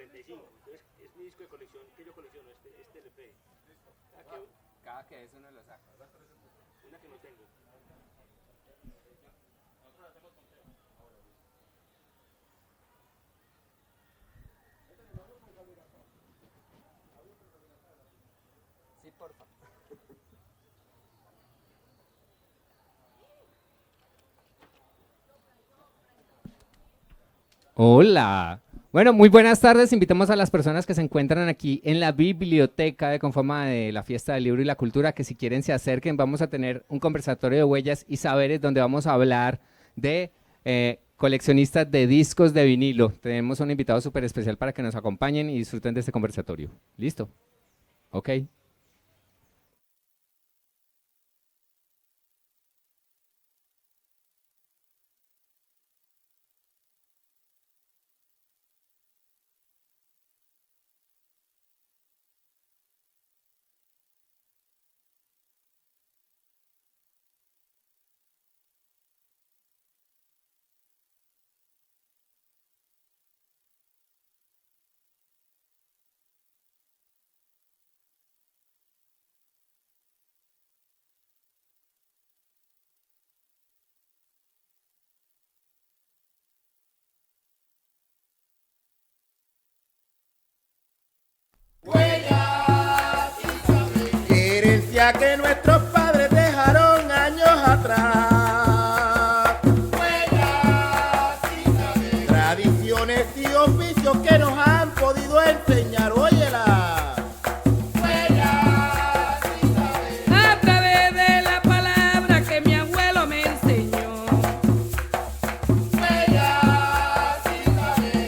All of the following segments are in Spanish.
45. Entonces es mi disco de colección que yo colecciono, este LP. Cada que es uno lo saca. Una que no tengo. Sí, porfa. Hola. Bueno, muy buenas tardes. Invitamos a las personas que se encuentran aquí en la biblioteca de Confama de la Fiesta del Libro y la Cultura que si quieren se acerquen. Vamos a tener un conversatorio de huellas y saberes donde vamos a hablar de coleccionistas de discos de vinilo. Tenemos un invitado súper especial para que nos acompañen y disfruten de este conversatorio. ¿Listo? Ok. Herencia que nuestros padres dejaron años atrás. Tradiciones y oficios que nos han podido enseñar, óyela. A través de la palabra que mi abuelo me enseñó.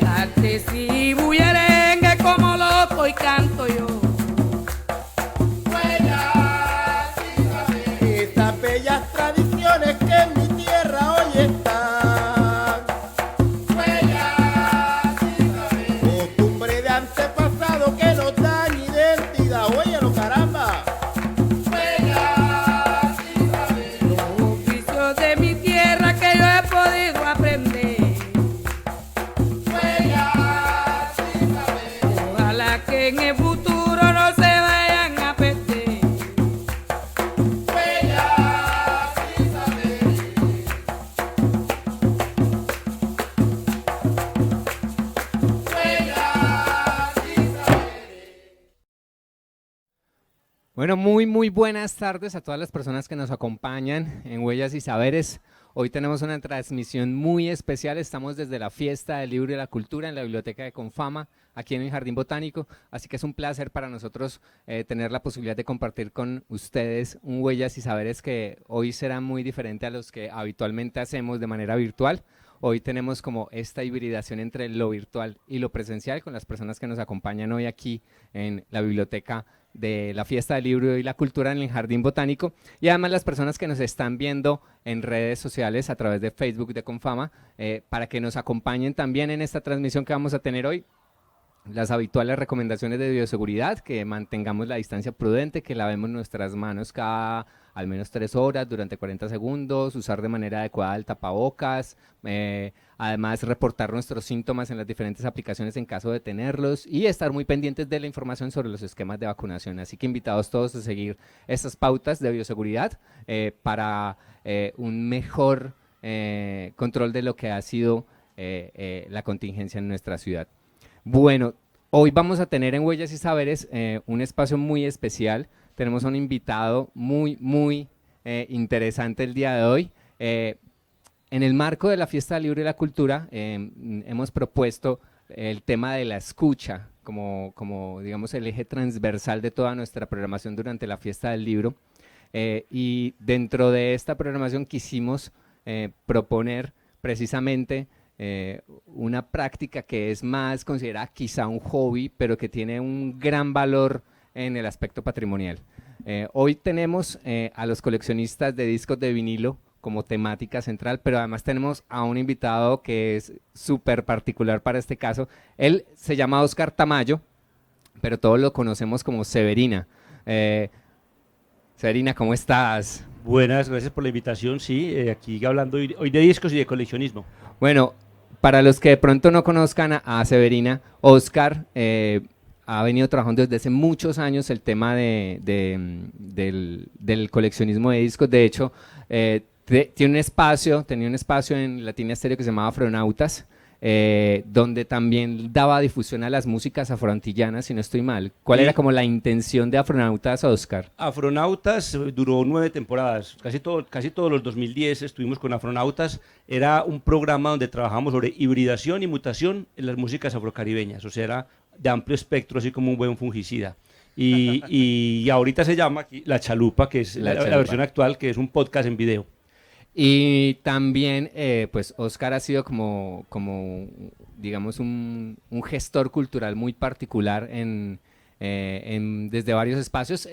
Artes y bullerengue como loco y canto yo. Estas bellas tradiciones que en mi tierra hoy están. Costumbre de antepasado que nos dan identidad, óyelo caramba. Los oficios de mi tierra que yo he podido aprender. Ojalá que en el futuro no se vayan a perder. Bueno, muy buenas tardes a todas las personas que nos acompañan en Huellas y Saberes. Hoy tenemos una transmisión muy especial. Estamos desde la Fiesta del Libro y la Cultura en la Biblioteca de Confama, aquí en el Jardín Botánico. Así que es un placer para nosotros tener la posibilidad de compartir con ustedes un Huellas y Saberes que hoy será muy diferente a los que habitualmente hacemos de manera virtual. Hoy tenemos como esta hibridación entre lo virtual y lo presencial con las personas que nos acompañan hoy aquí en la Biblioteca de la Fiesta del Libro y la Cultura en el Jardín Botánico, y además las personas que nos están viendo en redes sociales a través de Facebook de Confama, para que nos acompañen también en esta transmisión que vamos a tener hoy. Las habituales recomendaciones de bioseguridad, que mantengamos la distancia prudente, que lavemos nuestras manos cada al menos 3 horas durante 40 segundos, usar de manera adecuada el tapabocas, además reportar nuestros síntomas en las diferentes aplicaciones en caso de tenerlos y estar muy pendientes de la información sobre los esquemas de vacunación. Así que invitados todos a seguir estas pautas de bioseguridad para un mejor control de lo que ha sido la contingencia en nuestra ciudad. Bueno, hoy vamos a tener en Huellas y Saberes un espacio muy especial. Tenemos a un invitado muy interesante el día de hoy. En el marco de la Fiesta del Libro y la Cultura hemos propuesto el tema de la escucha como digamos el eje transversal de toda nuestra programación durante la Fiesta del Libro. Y dentro de esta programación quisimos proponer precisamente una práctica que es más considerada quizá un hobby, pero que tiene un gran valor en el aspecto patrimonial. Hoy tenemos a los coleccionistas de discos de vinilo como temática central, pero además tenemos a un invitado que es súper particular para este caso. Él se llama Oscar Tamayo, pero todos lo conocemos como Severina. Severina, ¿cómo estás? Buenas, gracias por la invitación. Sí, aquí hablando hoy de discos y de coleccionismo. Bueno, para los que de pronto no conozcan a Severina, Oscar ha venido trabajando desde hace muchos años el tema del coleccionismo de discos. De hecho, tenía un espacio en Latina Estéreo que se llamaba Afronautas, donde también daba difusión a las músicas afroantillanas, si no estoy mal. ¿Cuál era como la intención de Afronautas, Oscar? Afronautas duró 9 temporadas, casi todos los 2010 estuvimos con Afronautas. Era un programa donde trabajamos sobre hibridación y mutación en las músicas afrocaribeñas, o sea, era de amplio espectro, así como un buen fungicida. Y ahorita se llama La Chalupa, que es la versión actual, que es un podcast en video. Y también, pues, Oscar ha sido como digamos, un gestor cultural muy particular desde varios espacios.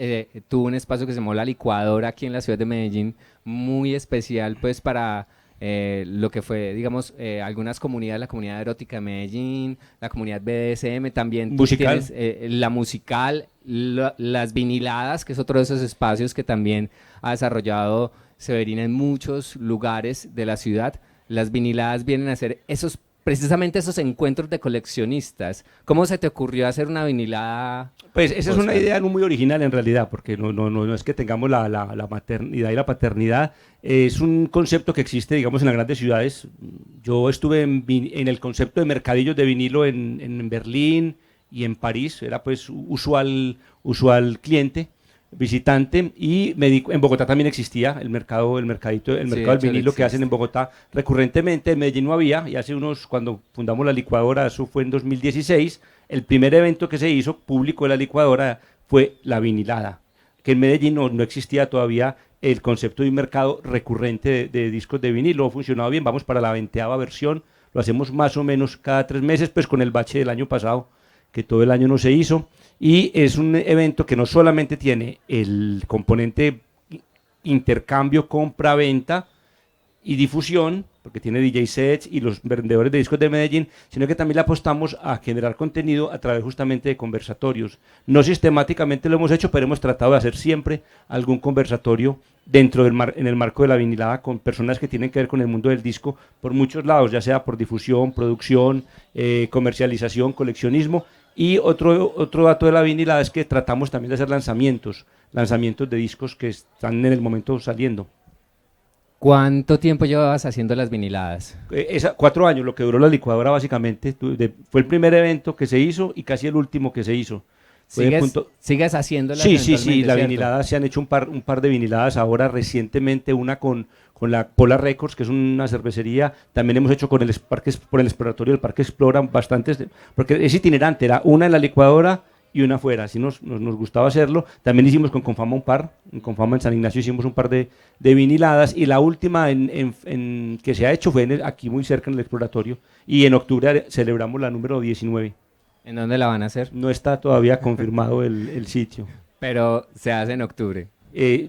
Tuvo un espacio que se llamó La Licuadora aquí en la ciudad de Medellín, muy especial, pues, para lo que fue, digamos, algunas comunidades, la comunidad erótica de Medellín, la comunidad BDSM, también musical. Tienes, la musical, las viniladas, que es otro de esos espacios que también ha desarrollado Severina en muchos lugares de la ciudad. Las viniladas vienen a ser precisamente esos encuentros de coleccionistas. ¿Cómo se te ocurrió hacer una vinilada? Pues esa es una idea no muy original en realidad, porque no es que tengamos la maternidad y la paternidad, es un concepto que existe, digamos, en las grandes ciudades. Yo estuve en el concepto de mercadillos de vinilo en Berlín y en París, era pues usual cliente, visitante, y en Bogotá también existía el mercado del vinilo que hacen en Bogotá recurrentemente. En Medellín no había, y cuando fundamos La Licuadora, eso fue en 2016, el primer evento que se hizo público de La Licuadora fue la vinilada, que en Medellín no existía todavía el concepto de un mercado recurrente de discos de vinilo. Ha funcionado bien, vamos para la 20ª versión, lo hacemos más o menos cada 3 meses, pues con el bache del año pasado, que todo el año no se hizo. Y es un evento que no solamente tiene el componente intercambio, compra, venta y difusión, porque tiene DJ sets y los vendedores de discos de Medellín, sino que también le apostamos a generar contenido a través justamente de conversatorios. No sistemáticamente lo hemos hecho, pero hemos tratado de hacer siempre algún conversatorio en el marco de la vinilada, con personas que tienen que ver con el mundo del disco por muchos lados, ya sea por difusión, producción, comercialización, coleccionismo. Y otro dato de la vinilada es que tratamos también de hacer lanzamientos de discos que están en el momento saliendo. ¿Cuánto tiempo llevabas haciendo las viniladas? 4 años, lo que duró La Licuadora básicamente. Fue el primer evento que se hizo y casi el último que se hizo. ¿Sigues haciéndolas? Sí, la vinilada, se han hecho un par de viniladas ahora recientemente, una con la Polar Records, que es una cervecería. También hemos hecho por el exploratorio del Parque Explora bastantes, porque es itinerante, era una en La Licuadora y una afuera, así nos gustaba hacerlo. También hicimos con Confama en Confama en San Ignacio hicimos un par de viniladas, y la última que se ha hecho fue aquí muy cerca en el exploratorio, y en octubre celebramos la número 19. ¿En dónde la van a hacer? No está todavía confirmado el sitio. Pero se hace en octubre.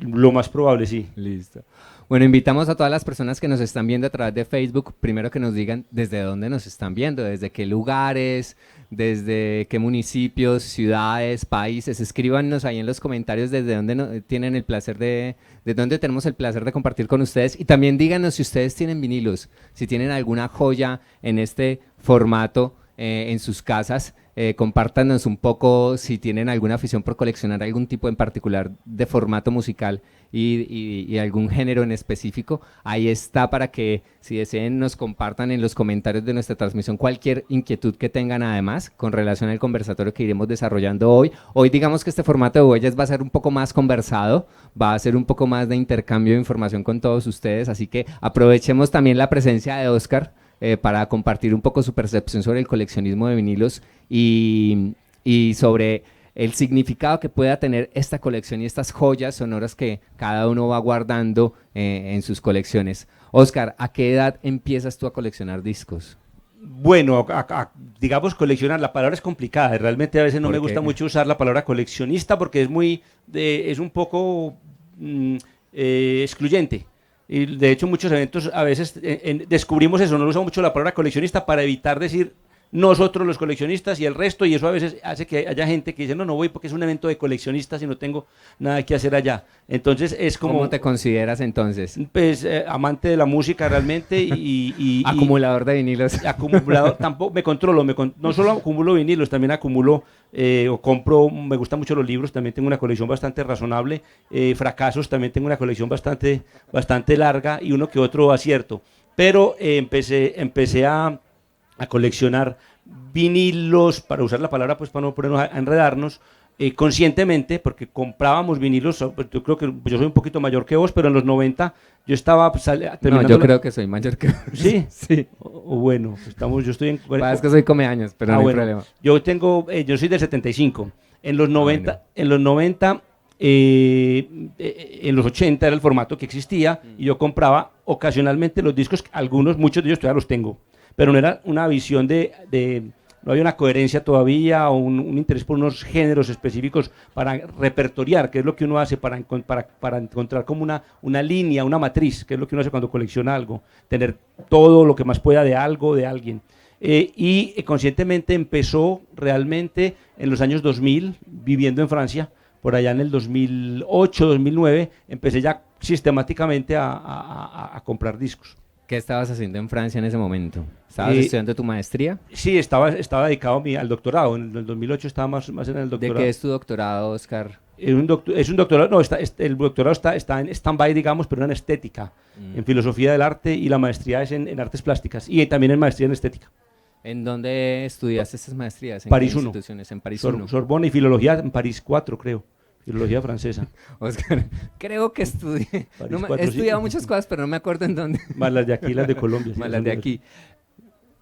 Lo más probable, sí. Listo. Bueno, invitamos a todas las personas que nos están viendo a través de Facebook, primero que nos digan desde dónde nos están viendo, desde qué lugares, desde qué municipios, ciudades, países. Escríbanos ahí en los comentarios desde dónde tienen el placer de dónde tenemos el placer de compartir con ustedes, y también díganos si ustedes tienen vinilos, si tienen alguna joya en este formato en sus casas. Compártanos un poco si tienen alguna afición por coleccionar algún tipo en particular de formato musical y algún género en específico. Ahí está, para que, si deseen, nos compartan en los comentarios de nuestra transmisión cualquier inquietud que tengan, además con relación al conversatorio que iremos desarrollando hoy. Hoy, digamos que este formato de huellas va a ser un poco más conversado, va a ser un poco más de intercambio de información con todos ustedes, así que aprovechemos también la presencia de Oscar para compartir un poco su percepción sobre el coleccionismo de vinilos y sobre el significado que pueda tener esta colección y estas joyas sonoras que cada uno va guardando en sus colecciones. Oscar, ¿a qué edad empiezas tú a coleccionar discos? Bueno, digamos, coleccionar, la palabra es complicada, realmente a veces no me gusta mucho usar la palabra coleccionista, porque es un poco excluyente. Y de hecho, muchos eventos a veces descubrimos eso, no usamos mucho la palabra coleccionista para evitar decir nosotros los coleccionistas y el resto, y eso a veces hace que haya gente que dice, no voy porque es un evento de coleccionistas y no tengo nada que hacer allá. Entonces es como... ¿Cómo te consideras entonces? Pues amante de la música realmente y Acumulador de vinilos. acumulador, tampoco me controlo, no solo acumulo vinilos, también acumulo o compro, me gustan mucho los libros, también tengo una colección bastante razonable, fracasos, también tengo una colección bastante larga y uno que otro acierto, pero empecé a coleccionar vinilos, para usar la palabra pues para no ponernos a enredarnos, conscientemente, porque comprábamos vinilos, pues, yo creo que yo soy un poquito mayor que vos, pero en los 90 yo estaba No, yo creo que soy mayor que vos. ¿Sí? Sí. Bueno, yo estoy en... Es que soy come años, pero no hay problema. Yo soy del 75. En los 90, en los 80 era el formato que existía y yo compraba ocasionalmente los discos, muchos de ellos todavía los tengo, pero no era una visión no había una coherencia todavía o un interés por unos géneros específicos para repertoriar, que es lo que uno hace para encontrar como una línea, una matriz, que es lo que uno hace cuando colecciona algo, tener todo lo que más pueda de algo, de alguien. Y conscientemente empezó realmente en los años 2000, viviendo en Francia, por allá en el 2008, 2009, empecé ya sistemáticamente a comprar discos. ¿Qué estabas haciendo en Francia en ese momento? ¿Estabas estudiando tu maestría? Sí, estaba dedicado al doctorado. En el 2008 estaba más en el doctorado. ¿De qué es tu doctorado, Oscar? Es un doctorado, no, el doctorado está en stand-by, digamos, pero en estética, en filosofía del arte, y la maestría es en artes plásticas y también en maestría en estética. ¿En dónde estudiaste estas maestrías? ¿En París qué 1. instituciones? En París 1. Sorbona y filología en París 4, creo. Filología francesa. Oscar, creo que estudié. He estudiado muchas cosas, pero no me acuerdo en dónde. Más las de aquí, las de Colombia. Más las de aquí.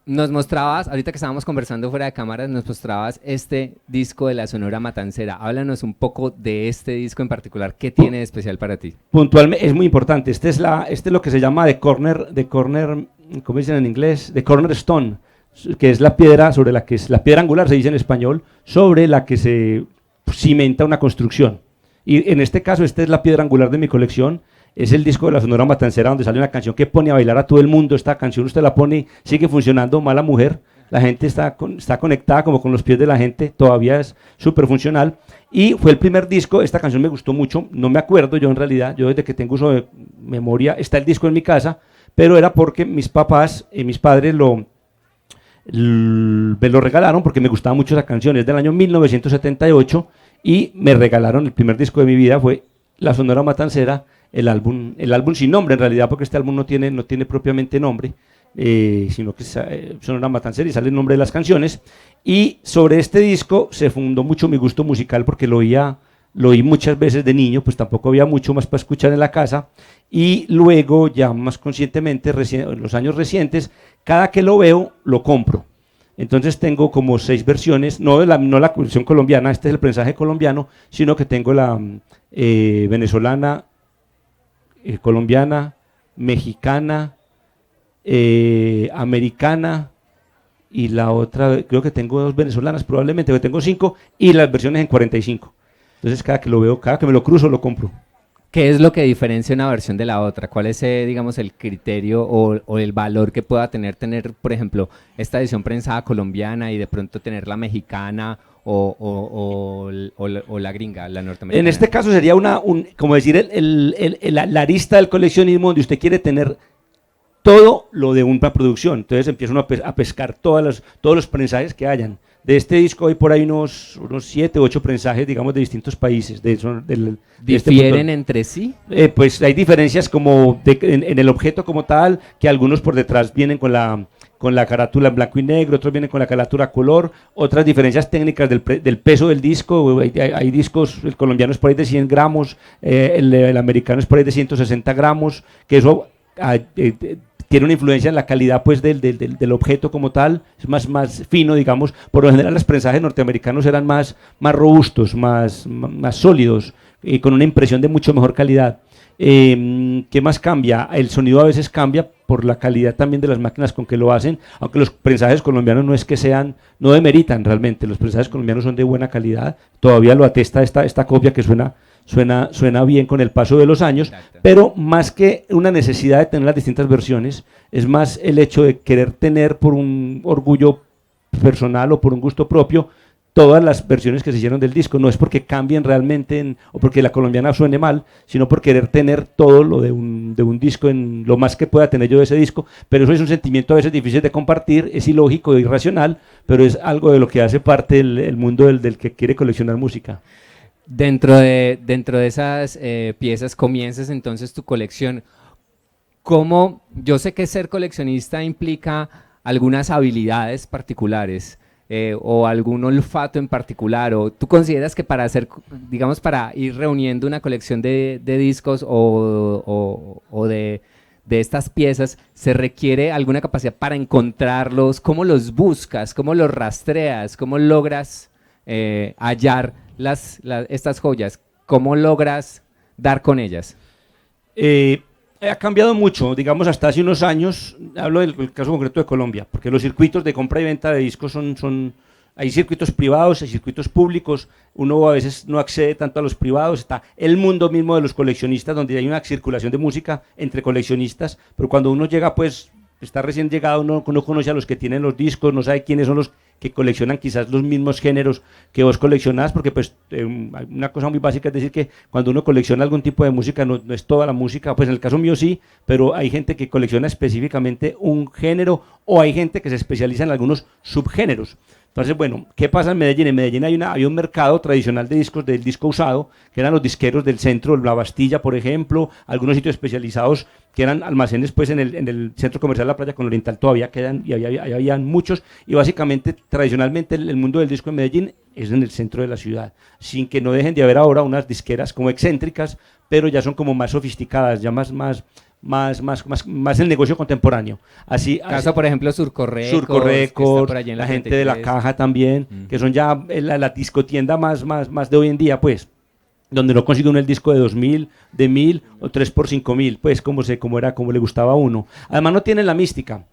Nos mostrabas, ahorita que estábamos conversando fuera de cámaras, nos mostrabas este disco de la Sonora Matancera. Háblanos un poco de este disco en particular. ¿Qué tiene de especial para ti? Puntualmente, es muy importante. Este es lo que se llama the corner, ¿cómo dicen en inglés? The cornerstone, que es la piedra la piedra angular, se dice en español, sobre la que se cimenta una construcción. Y en este caso, esta es la piedra angular de mi colección. Es el disco de la Sonora Matancera, donde sale una canción que pone a bailar a todo el mundo. Esta canción usted la pone, sigue funcionando, Mala Mujer. La gente está conectada como con los pies de la gente, todavía es súper funcional. Y fue el primer disco, esta canción me gustó mucho, no me acuerdo yo en realidad, yo desde que tengo uso de memoria, está el disco en mi casa, pero era porque mis papás y mis padres me lo regalaron porque me gustaba mucho esa canción. Es del año 1978 y me regalaron el primer disco de mi vida, fue la Sonora Matancera, el álbum sin nombre en realidad, porque este álbum no tiene propiamente nombre, sino que es Sonora Matancera y sale el nombre de las canciones. Y sobre este disco se fundó mucho mi gusto musical porque lo oí muchas veces de niño, pues tampoco había mucho más para escuchar en la casa, y luego ya más conscientemente en los años recientes, cada que lo veo lo compro. Entonces tengo como 6 versiones, no la versión colombiana, este es el prensaje colombiano, sino que tengo la venezolana, colombiana, mexicana, americana, y la otra, creo que tengo 2 venezolanas probablemente, pero tengo 5, y las versiones en 45. Entonces cada que lo veo, cada que me lo cruzo, lo compro. ¿Qué es lo que diferencia una versión de la otra? ¿Cuál es, digamos, el criterio o el valor que pueda tener, por ejemplo, esta edición prensada colombiana y de pronto tener la mexicana o la gringa, la norteamericana? En este caso sería como decir, la arista del coleccionismo donde usted quiere tener todo lo de una producción. Entonces empieza uno a pescar todos los prensajes que hayan. De este disco hay por ahí unos 7 u 8 prensajes, digamos, de distintos países. ¿Difieren entre sí? Pues hay diferencias como en el objeto como tal, que algunos por detrás vienen con la carátula en blanco y negro, otros vienen con la carátula a color, otras diferencias técnicas del peso del disco. Hay discos, el colombiano es por ahí de 100 gramos, el americano es por ahí de 160 gramos, que eso tiene una influencia en la calidad pues del objeto como tal, es más fino, digamos. Por lo general los prensajes norteamericanos eran más robustos, más sólidos, y con una impresión de mucho mejor calidad. ¿Qué más cambia? El sonido a veces cambia por la calidad también de las máquinas con que lo hacen, aunque los prensajes colombianos no demeritan realmente, los prensajes colombianos son de buena calidad, todavía lo atesta esta copia que suena bien con el paso de los años. Exacto. Pero más que una necesidad de tener las distintas versiones, es más el hecho de querer tener por un orgullo personal o por un gusto propio, todas las versiones que se hicieron del disco. No es porque cambien realmente o porque la colombiana suene mal, sino por querer tener todo lo de un disco en lo más que pueda tener yo de ese disco, pero eso es un sentimiento a veces difícil de compartir, es ilógico e irracional, pero es algo de lo que hace parte el mundo del que quiere coleccionar música. Dentro de esas piezas comienzas entonces tu colección. ¿Cómo? Yo sé que ser coleccionista implica algunas habilidades particulares, o algún olfato en particular, o tú consideras que para hacer, digamos, para ir reuniendo una colección de discos o de estas piezas, se requiere alguna capacidad para encontrarlos? ¿Cómo los buscas? ¿Cómo los rastreas? ¿Cómo logras hallar estas joyas? ¿Cómo logras dar con ellas? Ha cambiado mucho, digamos, hasta hace unos años. Hablo del caso concreto de Colombia, porque los circuitos de compra y venta de discos hay circuitos privados, hay circuitos públicos. Uno a veces no accede tanto a los privados. Está el mundo mismo de los coleccionistas, donde hay una circulación de música entre coleccionistas, pero cuando uno llega, pues está recién llegado, no conoce a los que tienen los discos, no sabe quiénes son los que coleccionan quizás los mismos géneros que vos coleccionás, porque pues una cosa muy básica es decir que cuando uno colecciona algún tipo de música no es toda la música, pues en el caso mío sí, pero hay gente que colecciona específicamente un género, o hay gente que se especializa en algunos subgéneros. Entonces, bueno, ¿qué pasa en Medellín? En Medellín hay un mercado tradicional de discos, del disco usado, que eran los disqueros del centro, La Bastilla, por ejemplo, algunos sitios especializados que eran almacenes pues en el centro comercial La Playa con Oriental todavía quedan, y habían muchos, y básicamente, tradicionalmente, el mundo del disco en Medellín es en el centro de la ciudad, sin que no dejen de haber ahora unas disqueras como excéntricas, pero ya son como más sofisticadas, ya más el negocio contemporáneo. Caso, por ejemplo, Surco Records, la gente de La Caja también, que son ya la discotienda más de hoy en día, pues, donde no consigue uno el disco de 2.000, de 1.000 o 3 por 5.000, pues como le gustaba a uno. Además no tiene la mística,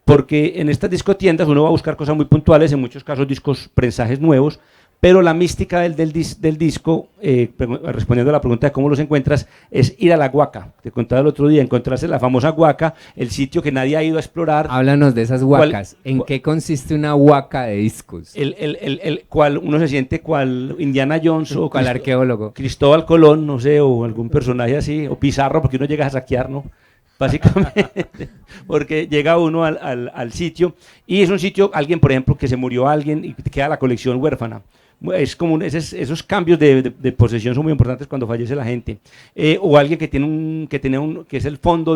porque en estas discotiendas uno va a buscar cosas muy puntuales, en muchos casos discos, prensajes nuevos, pero la mística del disco, respondiendo a la pregunta de cómo los encuentras, es ir a la Guaca. Te contaba el otro día, encontrarse la famosa Guaca, el sitio que nadie ha ido a explorar. Háblanos de esas huacas. ¿En qué consiste una huaca de discos? Uno se siente cual Indiana Jones o cual arqueólogo. Cristóbal Colón, no sé, o algún personaje así, o Pizarro, porque uno llega a saquear, ¿no? Básicamente, porque llega uno al sitio, y es un sitio, alguien, por ejemplo, que se murió alguien y queda la colección huérfana. Es como esos cambios de posesión son muy importantes cuando fallece la gente, o alguien que es el fondo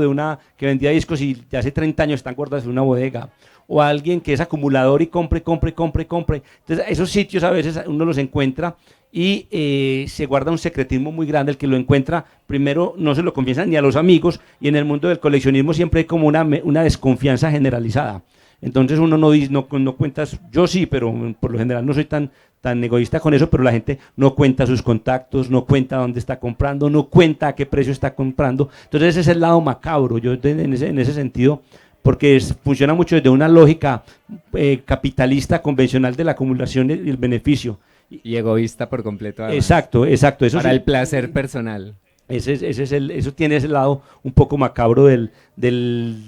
que vendía discos y de hace 30 años están guardados en una bodega, o alguien que es acumulador y compre. Entonces esos sitios a veces uno los encuentra y se guarda un secretismo muy grande. El que lo encuentra primero no se lo confiesa ni a los amigos, y en el mundo del coleccionismo siempre hay como una desconfianza generalizada. Entonces uno no cuenta, yo sí, pero por lo general no soy tan egoísta con eso, pero la gente no cuenta sus contactos, no cuenta dónde está comprando, no cuenta a qué precio está comprando. Entonces ese es el lado macabro, yo en ese sentido, porque funciona mucho desde una lógica capitalista convencional de la acumulación y el beneficio. Y egoísta por completo. Además. Exacto. Eso para el placer personal. Eso tiene ese lado un poco macabro de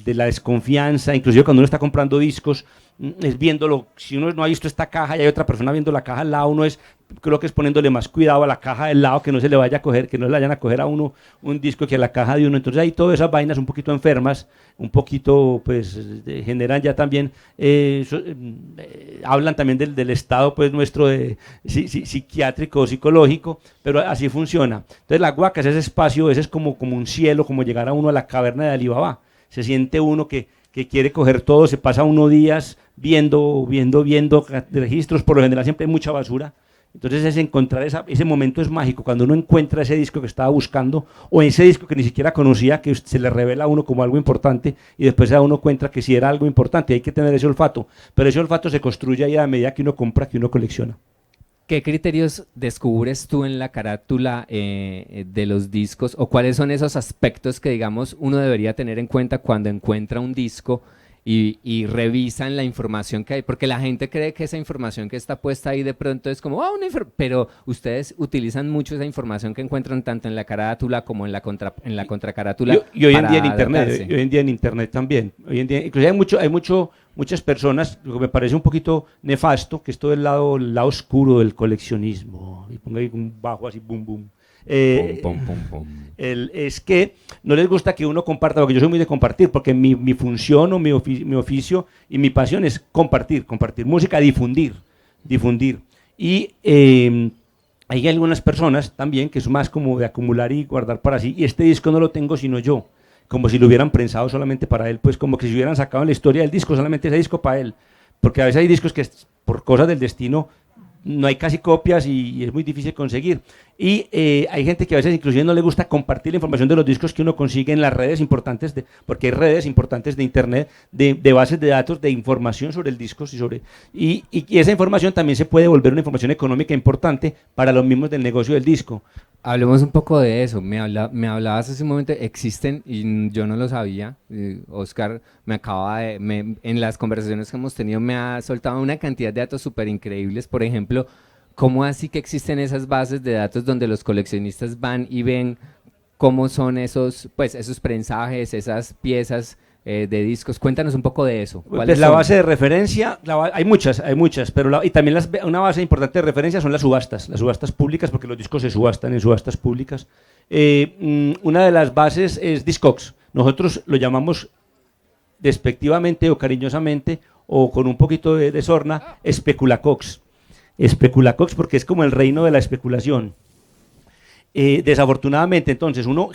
la desconfianza, inclusive cuando uno está comprando discos, es viéndolo, si uno no ha visto esta caja y hay otra persona viendo la caja al lado, creo que es poniéndole más cuidado a la caja del lado, que no se le vaya a coger, que no le vayan a coger a uno un disco que a la caja de uno. Entonces hay todas esas vainas un poquito enfermas, un poquito pues generan ya también, hablan también del estado pues nuestro psiquiátrico o psicológico, pero así funciona. Entonces la Guaca es ese espacio, ese es como un cielo, como llegar a uno a la caverna de Alibaba. Se siente uno que quiere coger todo, se pasa unos días viendo registros, por lo general siempre hay mucha basura. Entonces es encontrar ese momento es mágico, cuando uno encuentra ese disco que estaba buscando, o ese disco que ni siquiera conocía, que se le revela a uno como algo importante, y después a uno cuenta que sí era algo importante. Hay que tener ese olfato, pero ese olfato se construye ahí a medida que uno compra, que uno colecciona. ¿Qué criterios descubres tú en la carátula de los discos, o cuáles son esos aspectos que, digamos, uno debería tener en cuenta cuando encuentra un disco y revisan la información que hay? Porque la gente cree que esa información que está puesta ahí de pronto es como, pero ustedes utilizan mucho esa información que encuentran tanto en la carátula como en la contracarátula. Y hoy en día en internet, hoy en día en internet también. Hoy en día, inclusive hay muchas personas, lo que me parece un poquito nefasto, que es todo el lado oscuro del coleccionismo, y pongo ahí un bajo así, boom, boom. Pum, pum, pum, pum. Es que no les gusta que uno comparta, porque yo soy muy de compartir, porque mi función o mi oficio y mi pasión es compartir música, difundir. Y hay algunas personas también que es más como de acumular y guardar para sí, y este disco no lo tengo sino yo, como si lo hubieran prensado solamente para él, pues como que si hubieran sacado en la historia del disco solamente ese disco para él, porque a veces hay discos que por cosas del destino no hay casi copias y es muy difícil conseguir. Y hay gente que a veces inclusive no le gusta compartir la información de los discos que uno consigue en las redes importantes, porque hay redes importantes de internet, de bases de datos, de información sobre el disco y esa información también se puede volver una información económica importante para los mismos del negocio del disco. Hablemos un poco de eso. Me hablabas hace un momento, existen, y yo no lo sabía, Oscar en las conversaciones que hemos tenido me ha soltado una cantidad de datos súper increíbles. Por ejemplo, ¿cómo así que existen esas bases de datos donde los coleccionistas van y ven cómo son esos prensajes, esas piezas de discos? Cuéntanos un poco de eso. Pues la base de referencia, hay muchas, pero y también una base importante de referencia son las subastas públicas, porque los discos se subastan en subastas públicas. Una de las bases es Discogs. Nosotros lo llamamos despectivamente o cariñosamente, o con un poquito de sorna, Speculacogs, porque es como el reino de la especulación. Desafortunadamente, entonces, uno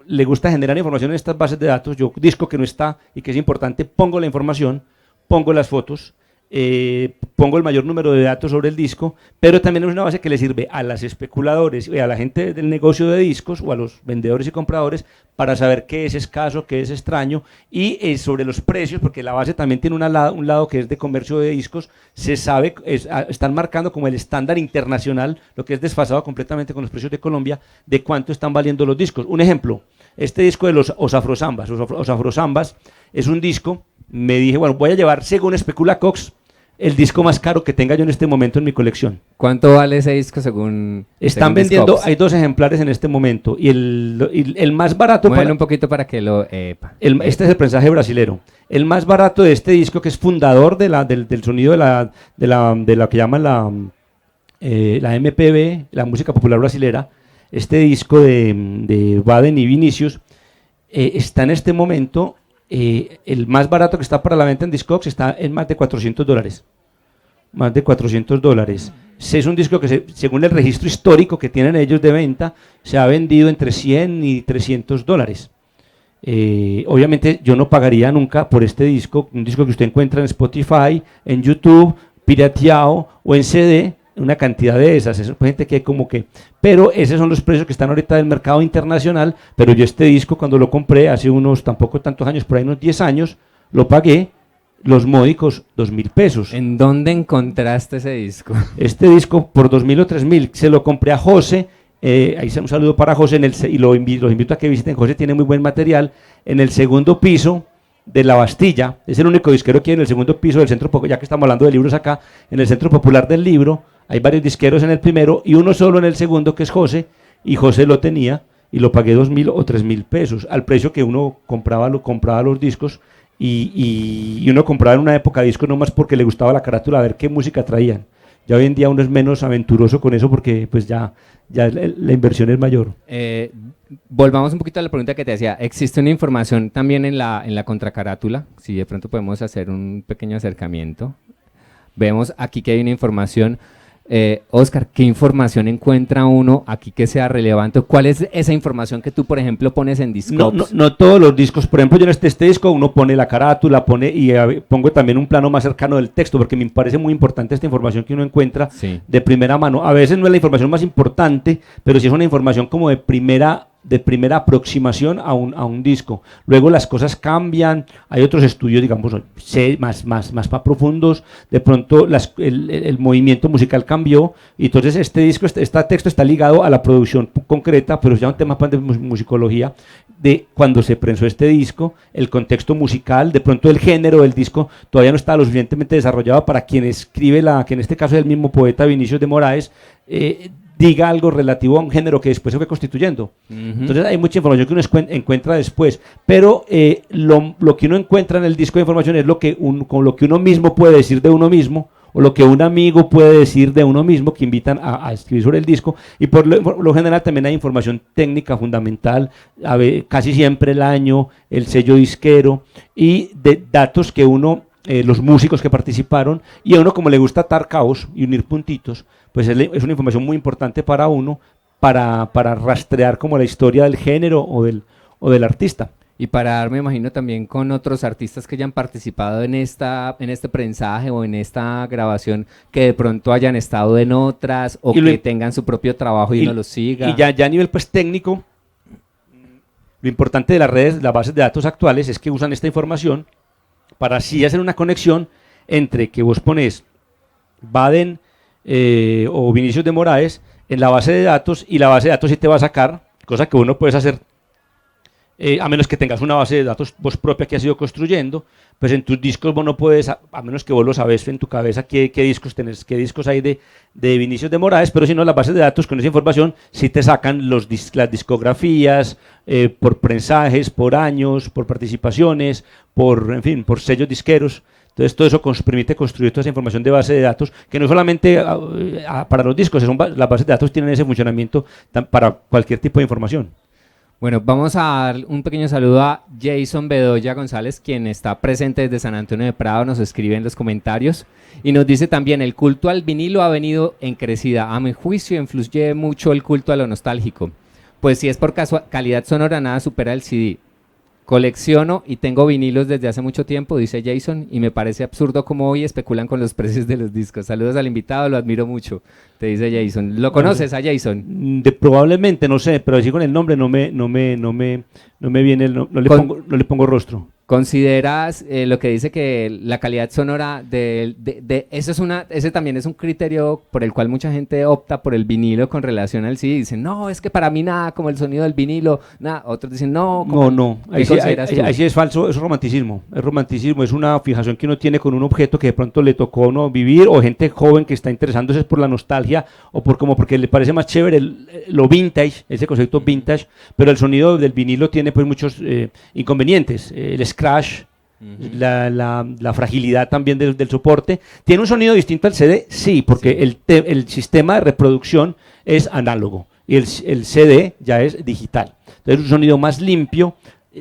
le gusta generar información en estas bases de datos. Yo, disco que no está y que es importante, pongo la información, pongo las fotos, pongo el mayor número de datos sobre el disco, pero también es una base que le sirve a los especuladores y a la gente del negocio de discos o a los vendedores y compradores para saber qué es escaso, qué es extraño, y sobre los precios, porque la base también tiene un lado que es de comercio de discos. Se sabe, están marcando como el estándar internacional, lo que es desfasado completamente con los precios de Colombia, de cuánto están valiendo los discos. Un ejemplo, este disco de los Osafrozambas es un disco. Me dije, bueno, voy a llevar, según Speculacogs, el disco más caro que tenga yo en este momento en mi colección. ¿Cuánto vale ese disco según vendiendo, Discogs? hay 2 ejemplares en este momento, y el más barato... Muévelo un poquito para que lo... este es el prensaje brasilero. El más barato de este disco, que es fundador del sonido de lo que llaman la MPB, la música popular brasilera, este disco de Baden y Vinicius, está en este momento... el más barato que está para la venta en Discogs está en más de $400. Más de $400. Es un disco que, según el registro histórico que tienen ellos de venta, se ha vendido entre $100 y $300. Obviamente yo no pagaría nunca por este disco, un disco que usted encuentra en Spotify, en YouTube, pirateado o en CD, una cantidad de esas, es gente que pero esos son los precios que están ahorita del mercado internacional. Pero yo este disco, cuando lo compré hace tampoco tantos años, por ahí unos 10 años, lo pagué los módicos 2.000 pesos. ¿En dónde encontraste ese disco? Este disco por 2.000 o 3.000, se lo compré a José, ahí un saludo para José, y los invito a que visiten. José tiene muy buen material, en el segundo piso de La Bastilla, es el único disquero que hay en el segundo piso del centro, ya que estamos hablando de libros acá, en el Centro Popular del Libro. Hay varios disqueros en el primero y uno solo en el segundo, que es José, y José lo tenía y lo pagué 2.000 o 3.000 pesos, al precio que uno compraba los discos, y uno compraba en una época discos nomás porque le gustaba la carátula, a ver qué música traían. Ya hoy en día uno es menos aventuroso con eso, porque pues ya la inversión es mayor. Volvamos un poquito a la pregunta que te hacía. ¿Existe una información también en la contracarátula? Si de pronto podemos hacer un pequeño acercamiento. Vemos aquí que hay una información. Oscar, ¿qué información encuentra uno aquí que sea relevante? ¿Cuál es esa información que tú, por ejemplo, pones en Discogs? No todos los discos. Por ejemplo, yo en este disco uno pone la carátula, pongo también un plano más cercano del texto, porque me parece muy importante esta información que uno encuentra de primera mano. A veces no es la información más importante, pero sí es una información como de primera aproximación a un disco. Luego las cosas cambian, hay otros estudios, digamos, más profundos. De pronto el movimiento musical cambió, y entonces este texto está ligado a la producción concreta, pero es ya un tema de musicología, de cuando se prensó este disco, el contexto musical, de pronto el género del disco todavía no está lo suficientemente desarrollado para quien escribe que en este caso es el mismo poeta Vinicius de Moraes, diga algo relativo a un género que después se fue constituyendo. Entonces hay mucha información que uno encuentra después, pero lo que uno encuentra en el disco de información es con lo que uno mismo puede decir de uno mismo, o lo que un amigo puede decir de uno mismo, que invitan a escribir sobre el disco, y por lo general también hay información técnica fundamental, casi siempre el año, el sello disquero, y de datos que uno, los músicos que participaron, y a uno como le gusta atar cabos y unir puntitos, pues es una información muy importante para uno, para rastrear como la historia del género o del artista. Y para me imagino también con otros artistas que hayan participado en este prensaje o en esta grabación, que de pronto hayan estado en otras o que tengan su propio trabajo y uno los siga. Y ya a nivel pues técnico, lo importante de las redes, las bases de datos actuales es que usan esta información para así hacer una conexión entre que vos pones Baden o Vinicius de Moraes en la base de datos, y la base de datos sí te va a sacar, cosa que uno puedes hacer a menos que tengas una base de datos vos propia que has ido construyendo, pues en tus discos vos no puedes, a menos que vos lo sabes en tu cabeza qué discos tenés, qué discos hay de Vinicius de Moraes, pero si no, las bases de datos con esa información sí te sacan las discografías, por prensajes, por años, por participaciones, en fin, por sellos disqueros. Entonces todo eso permite construir toda esa información de base de datos, que no solamente para los discos, las bases de datos tienen ese funcionamiento para cualquier tipo de información. Bueno, vamos a dar un pequeño saludo a Jason Bedoya González, quien está presente desde San Antonio de Prado, nos escribe en los comentarios y nos dice también: el culto al vinilo ha venido en crecida. A mi juicio influye mucho el culto a lo nostálgico. Pues si es por calidad sonora, nada supera el CD. Colecciono y tengo vinilos desde hace mucho tiempo, dice Jason, y me parece absurdo cómo hoy especulan con los precios de los discos. Saludos al invitado, lo admiro mucho, te dice Jason. ¿Lo conoces a Jason? Probablemente, no sé, pero así con el nombre no me viene, no le pongo rostro. ¿Consideras lo que dice que la calidad sonora ese también es un criterio por el cual mucha gente opta por el vinilo con relación al CD? Dicen, no, es que para mí nada como el sonido del vinilo, nada. Otros dicen, no. No, ahí sí es falso, es romanticismo, es una fijación que uno tiene con un objeto que de pronto le tocó a uno vivir, o gente joven que está interesándose por la nostalgia, o porque le parece más chévere lo vintage, ese concepto vintage, pero el sonido del vinilo tiene pues muchos inconvenientes, el scratch, la fragilidad también del soporte. ¿Tiene un sonido distinto al CD? Sí, porque el sistema de reproducción es análogo y el CD ya es digital. Entonces, un sonido más limpio.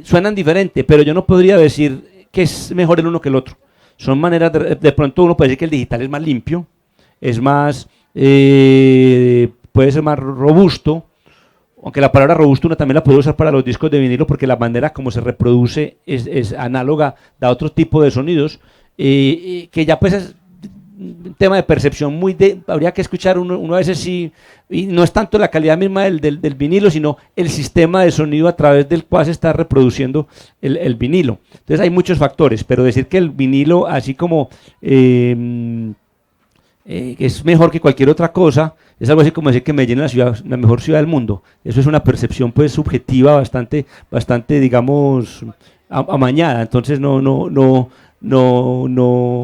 Suenan diferente, pero yo no podría decir que es mejor el uno que el otro. Son maneras de pronto uno puede decir que el digital es más limpio, es más, puede ser más robusto. Aunque la palabra robusto uno también la puede usar para los discos de vinilo, porque la manera como se reproduce es análoga, da otro tipo de sonidos, que ya pues es un tema de percepción habría que escuchar uno a veces sí, y no es tanto la calidad misma del vinilo, sino el sistema de sonido a través del cual se está reproduciendo el vinilo. Entonces hay muchos factores, pero decir que el vinilo, así como es mejor que cualquier otra cosa, es algo así como decir que Medellín es la mejor ciudad del mundo. Eso es una percepción pues subjetiva bastante digamos amañada. Entonces no,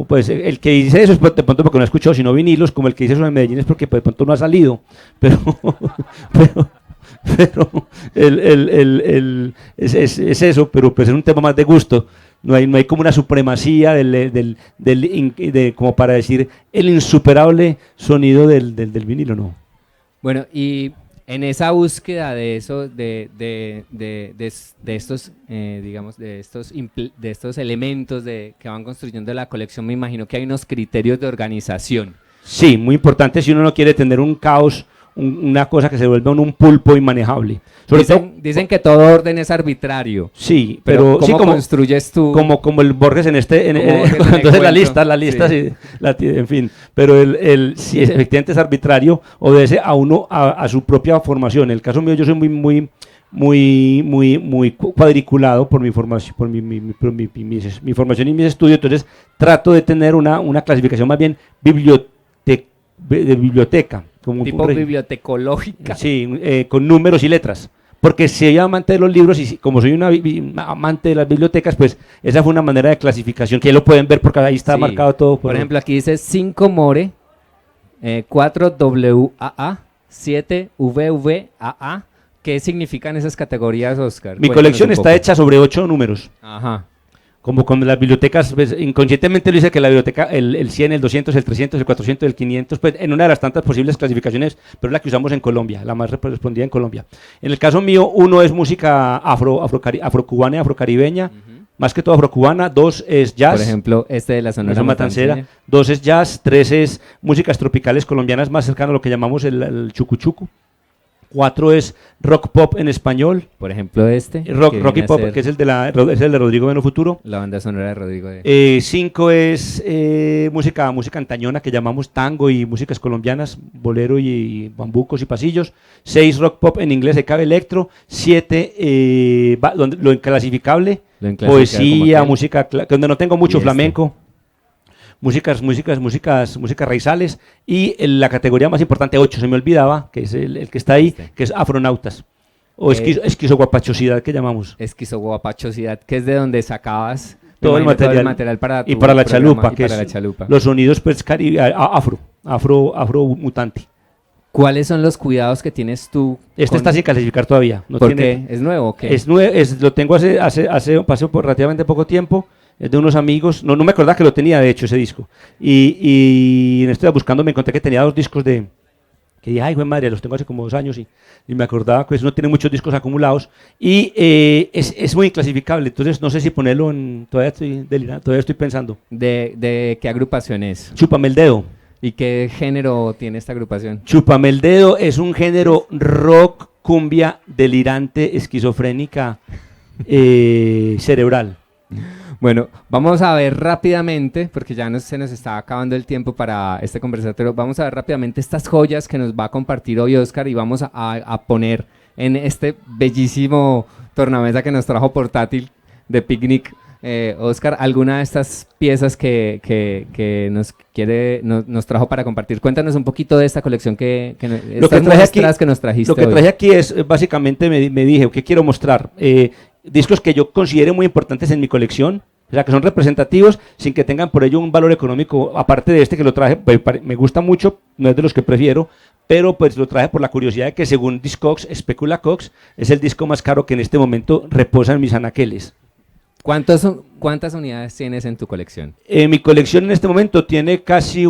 pues el que dice eso es de pronto porque no ha escuchado sino vinilos, como el que dice eso en Medellín es porque de pronto no ha salido, pero es eso, pero pues es un tema más de gusto. No hay como una supremacía como para decir el insuperable sonido del vinilo, no. Bueno, y en esa búsqueda de eso, de estos, digamos, de estos elementos que van construyendo la colección, me imagino que hay unos criterios de organización. Sí, muy importante si uno no quiere tener un caos, una cosa que se vuelva un pulpo inmanejable. Dicen que todo orden es arbitrario. Sí, pero ¿cómo sí, construyes tú? Como el Borges entonces la lista, sí. En fin. Pero si efectivamente es arbitrario, obedece a uno a su propia formación. En el caso mío, yo soy muy cuadriculado por mi formación, por mi formación y mis estudios. Entonces trato de tener una clasificación más bien de biblioteca. Como tipo bibliotecológica. Sí, con números y letras. Porque si soy amante de los libros y como soy una amante de las bibliotecas, pues esa fue una manera de clasificación que lo pueden ver porque ahí está marcado todo. Por ejemplo, aquí dice 5 More, 4 WAA, 7VVAA. ¿Qué significan esas categorías, Oscar? Mi Cuéntanos colección un está poco. hecha sobre 8 números. Ajá. Como con las bibliotecas, pues, inconscientemente lo dice que la biblioteca, el 100, el 200, el 300, el 400, el 500, pues en una de las tantas posibles clasificaciones, pero es la que usamos en Colombia, la más respondida en Colombia. En el caso mío, 1 es música afrocubana y afrocaribeña, más que todo afrocubana. 2 es jazz. Por ejemplo, este de la Sonora Sonora Matancera. Matancera. 2 es jazz. 3 es músicas tropicales colombianas, más cercano a lo que llamamos el chucuchucu. 4 es rock pop en español. Por ejemplo, este. Rock y viene a pop, ser que es el de Rodrigo Beno Futuro. la banda sonora de Rodrigo de... 5 es música antañona que llamamos tango y músicas colombianas, bolero y bambucos y pasillos. 6 rock pop en inglés, se cabe electro. 7 lo inclasificable, Lo inclasificable poesía, como aquel. música, donde no tengo mucho Y este. flamenco. Músicas raizales. Y la categoría más importante, 8, se me olvidaba, que es el que está ahí, Este. que es afronautas. O esquizoguapachosidad que llamamos. Esquizoguapachosidad, que es de donde sacabas me Todo el imagino, material. para Y tu para la programa, chalupa, y que para es la chalupa. los sonidos pues, afro mutante. ¿Cuáles son los cuidados que tienes tú? Este está sin clasificar todavía. No ¿Por tiene- qué? ¿Es nuevo o qué? Lo tengo pasó por relativamente poco tiempo, es de unos amigos, no me acordaba que lo tenía de hecho ese disco, y en esto buscando me encontré que tenía 2 discos que dije, ay, güey madre, los tengo hace como 2 años y me acordaba que no tiene muchos discos acumulados, y es muy inclasificable, entonces no sé si ponerlo todavía estoy delirando, todavía estoy pensando. ¿De qué agrupación es? Chúpame el dedo. ¿Y qué género tiene esta agrupación? Chúpame el dedo es un género rock, cumbia, delirante, esquizofrénica, cerebral. Bueno, vamos a ver rápidamente, porque ya se nos está acabando el tiempo para este conversatorio, vamos a ver rápidamente estas joyas que nos va a compartir hoy Oscar y vamos a poner en este bellísimo tornamesa que nos trajo portátil de picnic. Oscar, ¿alguna de estas piezas que nos trajo para compartir? Cuéntanos un poquito de esta colección Lo que traje aquí, que nos trajiste Lo que hoy. traje aquí es, básicamente, me dije, ¿qué quiero mostrar? Discos que yo considere muy importantes en mi colección, o sea, que son representativos, sin que tengan por ello un valor económico, aparte de este que lo traje, me gusta mucho, no es de los que prefiero, pero pues lo traje por la curiosidad de que según Discogs, Specula Cox, es el disco más caro que en este momento reposa en mis anaqueles. ¿Cuántas unidades tienes en tu colección? Mi colección en este momento tiene casi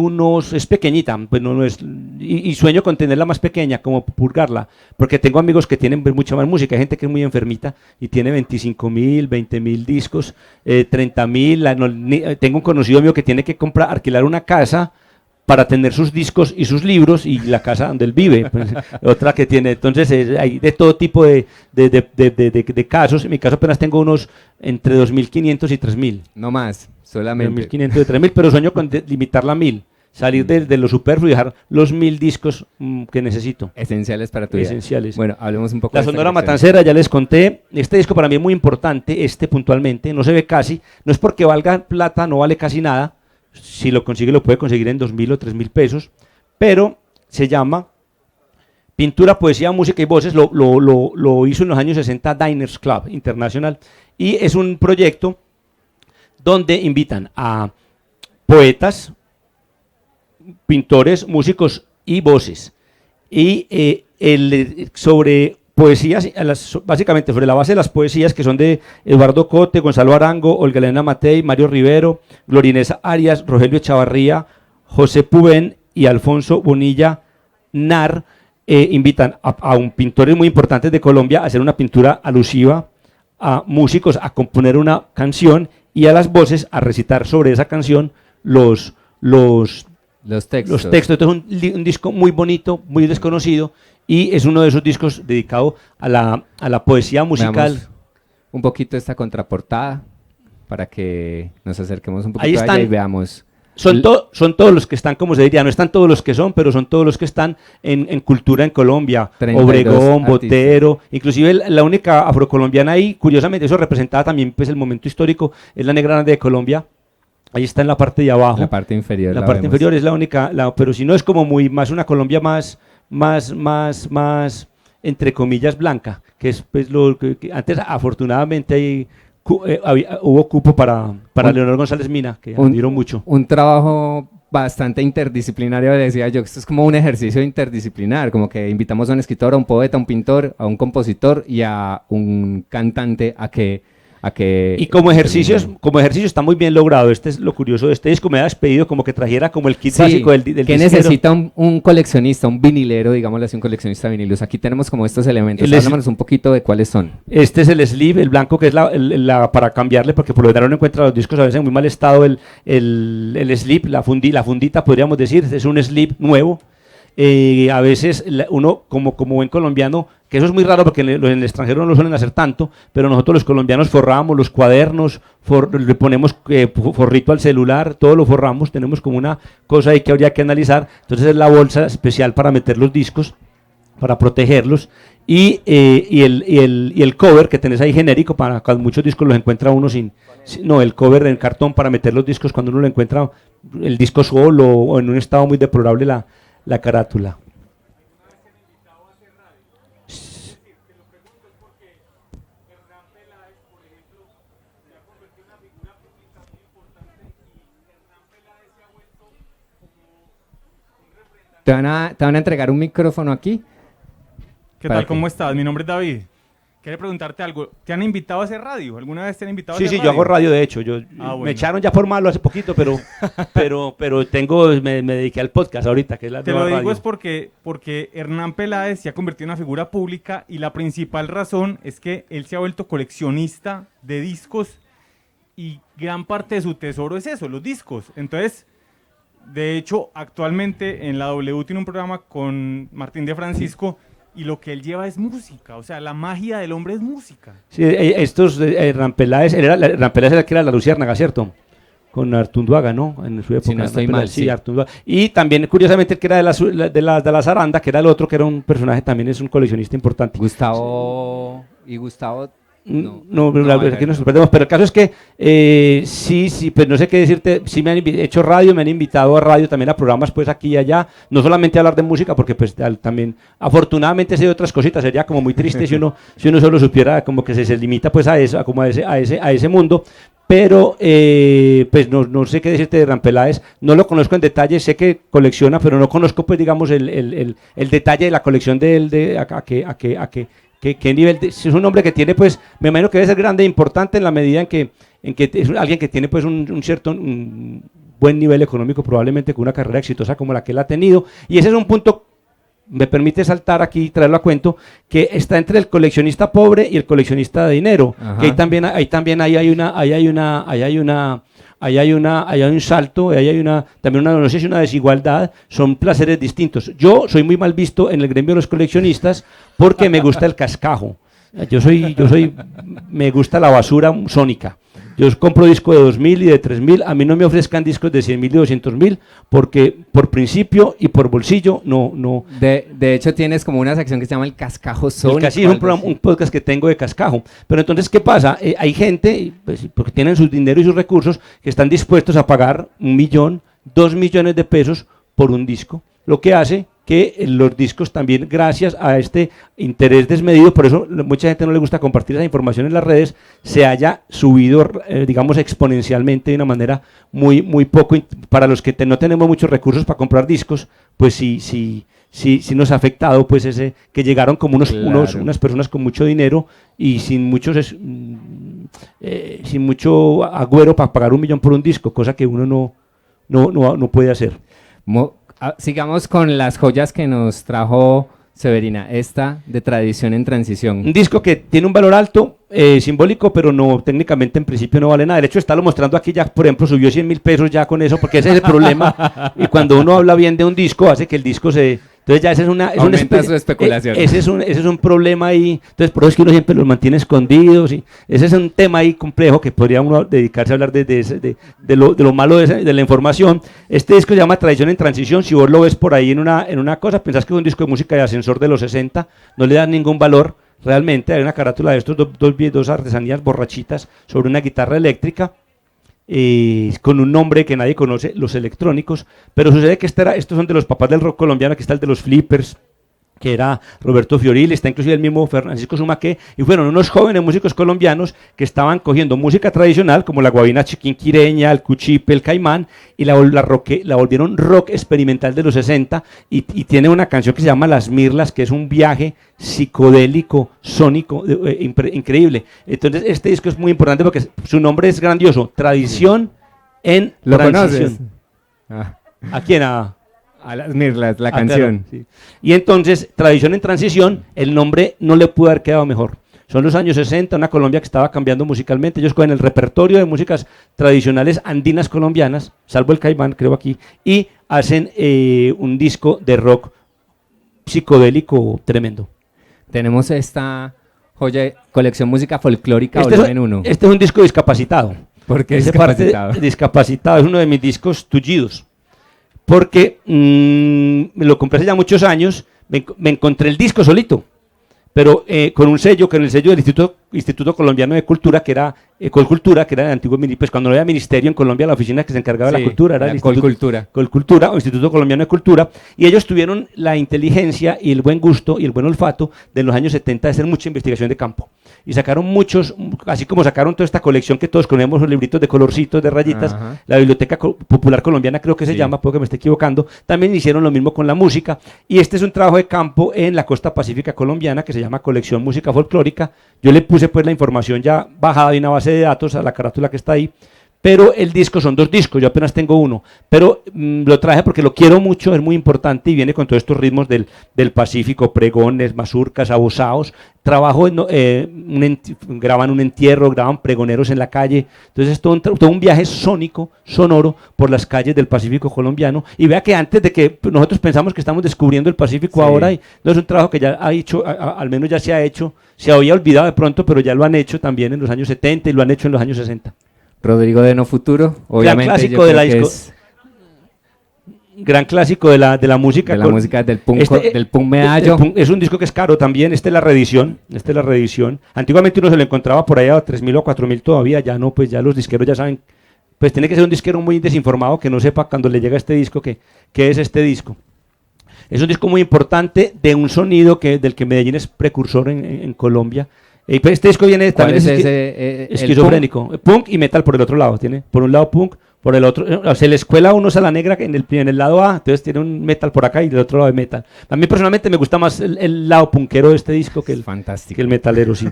es pequeñita, pues no es, y sueño con tenerla más pequeña, como purgarla, porque tengo amigos que tienen mucha más música, hay gente que es muy enfermita y tiene 25.000, 20.000 discos, 30.000, tengo un conocido mío que tiene que alquilar una casa para tener sus discos y sus libros y la casa donde él vive, pues, otra que tiene, entonces hay de todo tipo de casos. En mi caso apenas tengo unos entre 2.500 y 3.000. No más, solamente. 2.500 y 3.000, pero sueño con limitarla a 1.000, salir de lo superfluo y dejar los 1.000 discos que necesito. Esenciales para tu vida. Esenciales. Bueno, hablemos un poco La de esta Sonora colección. Matancera, ya les conté, este disco para mí es muy importante, puntualmente, no se ve casi, no es porque valga plata, no vale casi nada, si lo consigue lo puede conseguir en 2.000 o 3.000 pesos, pero se llama Pintura, Poesía, Música y Voces, lo hizo en los años 60 Diners Club International, y es un proyecto donde invitan a poetas, pintores, músicos y voces, y sobre poesías, básicamente sobre la base de las poesías que son de Eduardo Cote, Gonzalo Arango, Olga Elena Matei, Mario Rivero, Glorinesa Arias, Rogelio Chavarría, José Pubén y Alfonso Bonilla Nar, invitan a un pintores muy importantes de Colombia a hacer una pintura alusiva a músicos, a componer una canción y a las voces a recitar sobre esa canción los textos. Entonces un disco muy bonito, muy desconocido, y es uno de esos discos dedicado a la poesía musical. Veamos un poquito esta contraportada para que nos acerquemos un Ahí poquito a ella están. y veamos. Son todos los que están, como se diría, no están todos los que son, pero son todos los que están en cultura en Colombia. 32 Obregón, artistas. Botero, inclusive la única afrocolombiana ahí, curiosamente, eso representaba también pues, el momento histórico, es la Negra Grande de Colombia. Ahí está en la parte de abajo. La parte inferior. La parte vemos. inferior es la única, pero si no es como más una Colombia más entre comillas blanca, que es pues lo que antes afortunadamente hay, hubo cupo para Leonor González Mina, que admiro mucho. Un trabajo bastante interdisciplinario, decía yo, esto es como un ejercicio interdisciplinar, como que invitamos a un escritor, a un poeta, a un pintor, a un compositor y a un cantante a que y como ejercicio está muy bien logrado. Este es lo curioso de este disco. Me habías pedido como que trajera como el kit básico del ¿qué disquero. necesita un coleccionista, un vinilero, digámoslo así, un coleccionista de vinilos? Aquí tenemos como estos elementos. Háblanos un poquito de cuáles son. Este es el sleeve, el blanco, que es para cambiarle, porque por lo general uno encuentra los discos a veces en muy mal estado. El sleeve, la fundita, podríamos decir, es un sleeve nuevo. A veces uno, como buen colombiano, que eso es muy raro porque en el extranjero no lo suelen hacer tanto, pero nosotros los colombianos forramos los cuadernos, le ponemos forrito al celular, todo lo forramos, tenemos como una cosa ahí que habría que analizar. Entonces es la bolsa especial para meter los discos, para protegerlos, y el cover que tenés ahí genérico, para cuando muchos discos los encuentra uno el cover en cartón para meter los discos cuando uno lo encuentra el disco solo o en un estado muy deplorable la carátula. Te van a entregar un micrófono aquí. ¿Qué tal? ¿Cómo estás? Mi nombre es David. Quería preguntarte algo. ¿Te han invitado a hacer radio? ¿Alguna vez te han invitado a hacer radio? Sí, yo hago radio, de hecho. Bueno. Me echaron ya por malo hace poquito, pero me dediqué al podcast ahorita, que es la Te nueva lo digo radio. es porque Hernán Peláez se ha convertido en una figura pública y la principal razón es que él se ha vuelto coleccionista de discos y gran parte de su tesoro es eso, los discos. Entonces, de hecho, actualmente en la W tiene un programa con Martín de Francisco y lo que él lleva es música, o sea, la magia del hombre es música. Sí, Hernán Peláez era el que era la Luciérnaga, ¿cierto? Con Artunduaga, ¿no? En su época. Si no estoy mal, sí. Artunduaga. Y también, curiosamente, el que era de la Zaranda, que era el otro, que era un personaje, también es un coleccionista importante. Gustavo. No, la verdad que nos sorprendemos, pero el caso es que sí, pues no sé qué decirte, sí me han hecho radio, me han invitado a radio, también a programas pues aquí y allá, no solamente a hablar de música, porque pues también, afortunadamente sé de otras cositas, sería como muy triste si uno solo supiera como que se limita pues a eso, como a ese mundo, pero pues no sé qué decirte de Hernán Peláez, no lo conozco en detalle, sé que colecciona, pero no conozco pues digamos el detalle de la colección de él, ¿Qué nivel? Es un hombre que tiene, pues, me imagino que debe ser grande e importante en la medida en que es alguien que tiene, pues, un buen nivel económico, probablemente con una carrera exitosa como la que él ha tenido. Y ese es un punto, me permite saltar aquí y traerlo a cuento, que está entre el coleccionista pobre y el coleccionista de dinero. Ajá. Que ahí también hay un salto, también no sé si una desigualdad, son placeres distintos. Yo soy muy mal visto en el gremio de los coleccionistas porque me gusta el cascajo. Me gusta la basura sónica. Yo compro discos de 2.000 y de 3.000, a mí no me ofrezcan discos de 100.000 y 200.000 porque por principio y por bolsillo no. De hecho tienes como una sección que se llama el cascajo sónico. Sí, es un podcast que tengo de cascajo. Pero entonces, ¿qué pasa? Hay gente, pues, porque tienen su dinero y sus recursos, que están dispuestos a pagar 1 millón, 2 millones de pesos por un disco, lo que hace que los discos también, gracias a este interés desmedido, por eso mucha gente no le gusta compartir esa información en las redes, se haya subido, digamos, exponencialmente de una manera muy poco, para los que no tenemos muchos recursos para comprar discos, pues sí nos ha afectado, pues ese que llegaron como unas personas con mucho dinero y sin mucho agüero para pagar 1 millón por un disco, cosa que uno no puede hacer. Sigamos con las joyas que nos trajo Severina, esta de Tradición en Transición. Un disco que tiene un valor alto, simbólico, pero no, técnicamente en principio no vale nada. De hecho, estarlo mostrando aquí ya, por ejemplo, subió 100.000 pesos ya con eso, porque ese es el problema. Y cuando uno habla bien de un disco, hace que el disco se... Entonces ya esa es una su especulación. Ese es un problema ahí. Entonces por eso es que uno siempre los mantiene escondidos. Y ese es un tema ahí complejo que podría uno dedicarse a hablar de lo malo de la información. Este disco se llama Tradición en Transición. Si vos lo ves por ahí en una cosa, pensás que es un disco de música de ascensor de los 60, no le dan ningún valor. Realmente hay una carátula de estos dos artesanías borrachitas sobre una guitarra eléctrica. Con un nombre que nadie conoce, Los Electrónicos, pero sucede que estos son de los papás del rock colombiano. Aquí está el de los Flippers, que era Roberto Fioril, está inclusive el mismo Francisco Sumaqué, y fueron unos jóvenes músicos colombianos que estaban cogiendo música tradicional, como la guabina chiquinquireña, el cuchipe, el caimán, y la volvieron rock experimental de los 60, y tiene una canción que se llama Las Mirlas, que es un viaje psicodélico, sónico, increíble. Entonces este disco es muy importante porque su nombre es grandioso, Tradición en ¿Lo Transición. conoces? Ah, ¿A quién? A Las Mirlas, la claro, canción. sí. Y entonces, Tradición en Transición, el nombre no le pudo haber quedado mejor. Son los años 60, una Colombia que estaba cambiando musicalmente. Ellos cogen el repertorio de músicas tradicionales andinas colombianas, salvo el caimán, creo aquí, y hacen un disco de rock psicodélico tremendo. Tenemos esta joya, colección música folclórica Este volumen 1. es un disco discapacitado. ¿Por qué Ese discapacitado? parte discapacitado es uno de mis discos tullidos. Porque me lo compré hace ya muchos años, me encontré el disco solito, pero con un sello, con el sello del Instituto Colombiano de Cultura, que era Colcultura, que era el antiguo, pues cuando no había ministerio en Colombia, la oficina que se encargaba de Sí, la cultura era el Colcultura. Colcultura o Instituto Colombiano de Cultura, y ellos tuvieron la inteligencia y el buen gusto y el buen olfato de los años 70 de hacer mucha investigación de campo. Y sacaron muchos, así como sacaron toda esta colección que todos conocemos, los libritos de colorcitos, de rayitas, Ajá. la Biblioteca Popular Colombiana creo que se Sí. llama, puedo que me esté equivocando, también hicieron lo mismo con la música, y este es un trabajo de campo en la costa pacífica colombiana que se llama Colección Música Folclórica. Yo le puse pues la información ya bajada de una base de datos a la carátula que está ahí, pero el disco son 2 discos, yo apenas tengo uno, pero lo traje porque lo quiero mucho, es muy importante y viene con todos estos ritmos del Pacífico, pregones, mazurcas, abosaos, trabajo, graban un entierro, graban pregoneros en la calle, entonces es todo un viaje sónico, sonoro, por las calles del Pacífico colombiano, y vea que antes de que nosotros pensamos que estamos descubriendo el Pacífico Sí. ahora, y no es un trabajo que ya ha hecho, al menos ya se ha hecho, se había olvidado de pronto, pero ya lo han hecho también en los años 70 y lo han hecho en los años 60. Rodrigo de No Futuro, obviamente. clásico yo de creo la que disco- es Gran clásico de la música. de la música del punk, del punk medallo. Es un disco que es caro también, esta es la reedición. Antiguamente uno se lo encontraba por allá a 3.000 o 4.000 todavía, ya no, pues ya los disqueros ya saben, pues tiene que ser un disquero muy desinformado que no sepa cuando le llega este disco qué es este disco. Es un disco muy importante de un sonido del que Medellín es precursor en Colombia. Pues este disco viene ¿Cuál también es ese? El esquizofrénico, punk y metal por el otro lado, tiene por un lado punk, por el otro, se le escuela uno a la negra en el lado A, entonces tiene un metal por acá y del otro lado de metal. A mí personalmente me gusta más el lado punkero de este disco que Fantástico. el metalero, sí.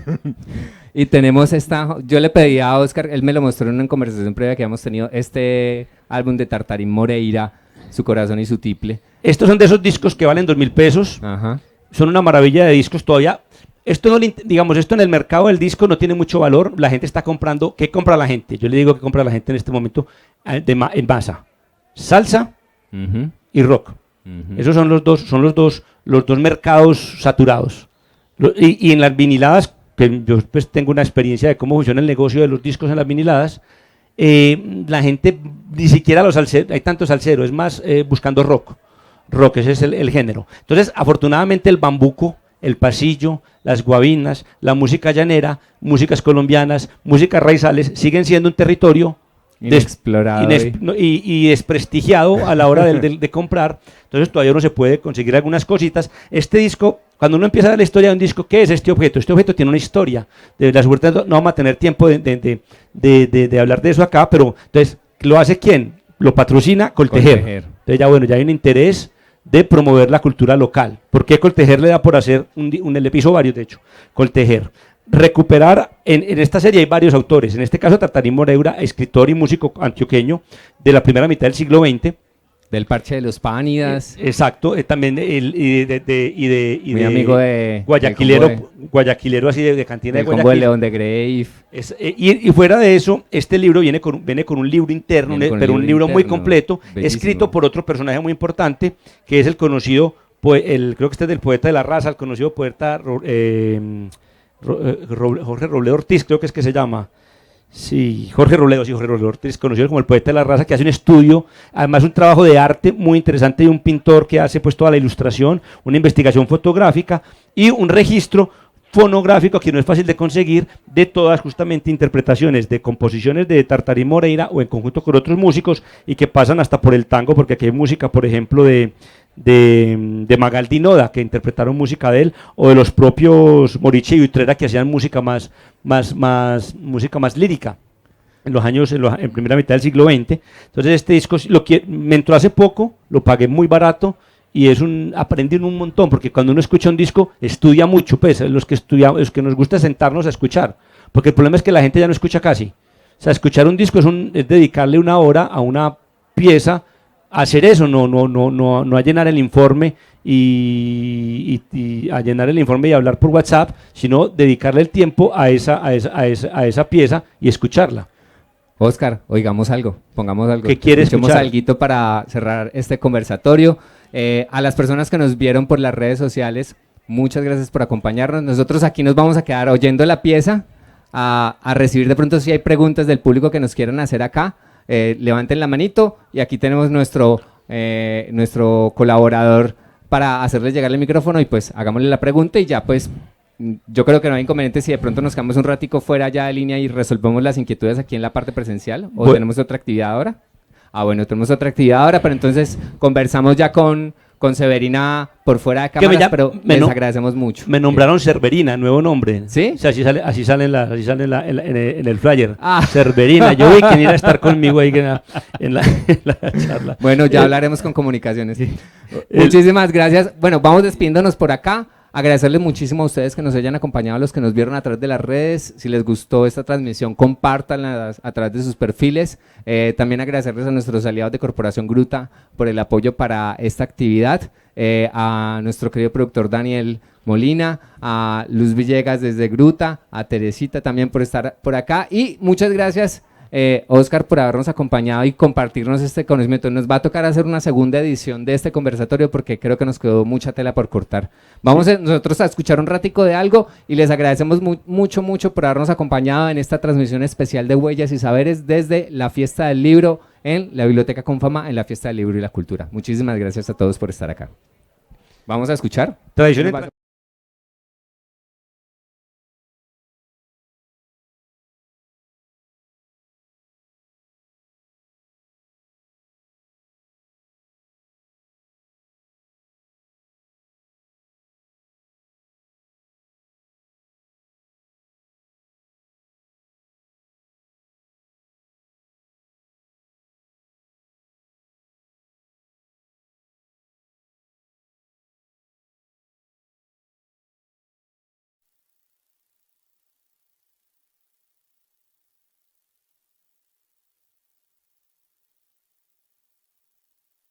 Y tenemos yo le pedí a Oscar, él me lo mostró en una conversación previa que habíamos tenido, este álbum de Tartarín Moreira, Su Corazón y Su Tiple. Estos son de esos discos que valen 2.000 pesos, Ajá. son una maravilla de discos todavía. Esto no digamos, esto en el mercado del disco no tiene mucho valor, la gente está comprando, ¿qué compra la gente? Yo le digo que compra la gente en este momento en masa, salsa Ujú, y rock. ujú. Esos son los dos mercados saturados. Y en las viniladas, que yo pues tengo una experiencia de cómo funciona el negocio de los discos en las viniladas, la gente ni siquiera hay tantos salseros, es más buscando rock, ese es el género. Entonces, afortunadamente el bambuco, el pasillo, las guabinas, la música llanera, músicas colombianas, músicas raizales, siguen siendo un territorio Inexplorado. y desprestigiado a la hora de comprar. Entonces todavía uno se puede conseguir algunas cositas. Este disco, cuando uno empieza a ver la historia de un disco, ¿qué es este objeto? Este objeto tiene una historia. De la suerte no vamos a tener tiempo de hablar de eso acá, pero entonces, ¿lo hace quién? Lo patrocina Coltejer. Coltejer. Entonces ya hay un interés de promover la cultura local. ¿Por qué Coltejer le da por hacer le hizo varios, de hecho? Coltejer. Recuperar, en esta serie hay varios autores, en este caso Tartarín Moreira, escritor y músico antioqueño de la primera mitad del siglo XX. Del Parche de los Pánidas. Exacto, también Muy amigo de guayaquilero así de cantina de del combo de Guayaquil. León de Grave. Y fuera de eso, este libro viene con un libro interno, Viene con pero un libro libro muy interno, completo, bellísimo. escrito por otro personaje muy importante, que es el conocido, creo que este es del poeta de la raza, el conocido poeta Jorge Robledo Ortiz, creo que es que se llama. Sí, Jorge Robledo Ortiz, conocido como el poeta de la raza, que hace un estudio, además un trabajo de arte muy interesante de un pintor que hace pues toda la ilustración, una investigación fotográfica y un registro fonográfico que no es fácil de conseguir de todas justamente interpretaciones de composiciones de Tartarín Moreira o en conjunto con otros músicos y que pasan hasta por el tango, porque aquí hay música, por ejemplo, de de Magaldi Noda, que interpretaron música de él, o de los propios Moriche y Utrera, que hacían música música más lírica en primera mitad del siglo XX. Entonces este disco me entró hace poco, lo pagué muy barato y aprendí un montón, porque cuando uno escucha un disco estudia mucho, pues los que nos gusta sentarnos a escuchar, porque el problema es que la gente ya no escucha casi. O sea, escuchar un disco es dedicarle una hora a una pieza, a hacer eso, no a llenar el informe y a llenar el informe y hablar por WhatsApp, sino dedicarle el tiempo a esa pieza y escucharla. Oscar, oigamos algo, pongamos algo. ¿Qué quieres escuchar? escuchar? Alguito para cerrar este conversatorio. A las personas que nos vieron por las redes sociales, muchas gracias por acompañarnos. Nosotros aquí nos vamos a quedar oyendo la pieza, a recibir de pronto si hay preguntas del público que nos quieran hacer acá. Levanten la manito y aquí tenemos nuestro colaborador para hacerles llegar el micrófono y pues hagámosle la pregunta y ya pues yo creo que no hay inconveniente si de pronto nos quedamos un ratico fuera ya de línea y resolvemos las inquietudes aquí en la parte presencial o tenemos otra actividad ahora. Bueno, tenemos otra actividad ahora, pero entonces conversamos ya con Severina por fuera de cámaras, pero les agradecemos mucho. Me nombraron Cerverina, nuevo nombre. ¿Sí? O sea, así sale en el flyer. Cerverina, yo vi que iba a estar conmigo ahí en la charla. Bueno, ya hablaremos con comunicaciones. Sí. Muchísimas gracias. Bueno, vamos despidiéndonos por acá. Agradecerles muchísimo a ustedes que nos hayan acompañado, a los que nos vieron a través de las redes. Si les gustó esta transmisión, compártanla a través de sus perfiles. También agradecerles a nuestros aliados de Corporación Gruta por el apoyo para esta actividad. A nuestro querido productor Daniel Molina, a Luz Villegas desde Gruta, a Teresita también por estar por acá. Y muchas gracias, Oscar, por habernos acompañado y compartirnos este conocimiento. Nos va a tocar hacer una segunda edición de este conversatorio porque creo que nos quedó mucha tela por cortar. Vamos nosotros a escuchar un ratico de algo y les agradecemos mucho por habernos acompañado en esta transmisión especial de Huellas y Saberes desde la Fiesta del Libro en la Biblioteca Confama, en la Fiesta del Libro y la Cultura. Muchísimas gracias a todos por estar acá. Vamos a escuchar. Tradición